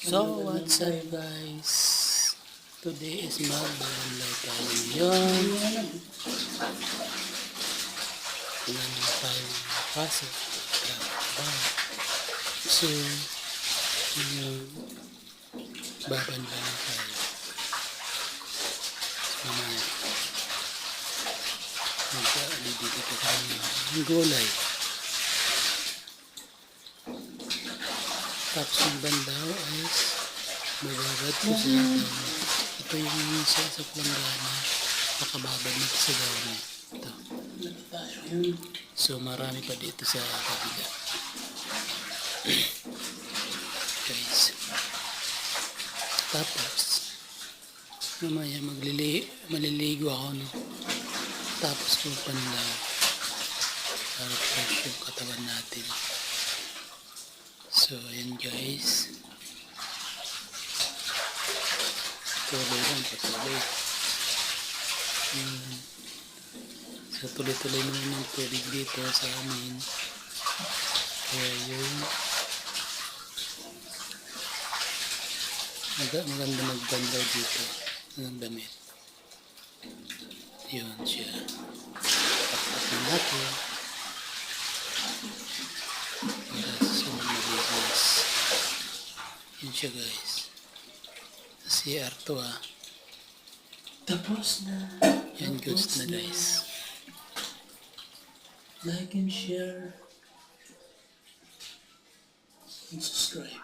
So, what's up guys? Today is mag-live tayo ngayon. Wala naman tayo pasok. So, babanda na tayo. So, mag-alibigit ito tayo ng gulay. Tapos yung bandaw ay magagad ko siya. Ito yung sa planggana. Nakababad na sa dami. Ito. So marami pa dito sa kabila. Guys. Tapos mamaya maliligo ako, no? Tapos yung pandaw para fresh yung katawan natin. So, ayan guys. Tuloy lang, patuloy. So, tuloy-tuloy naman yung tubig dito sa amin. Kaya yung maganda magbandaw dito ng damit. Yun siya. Pakpak na natin. Yun siya guys. Si Arto Tapos na. Yan goods na guys. Like and share and subscribe.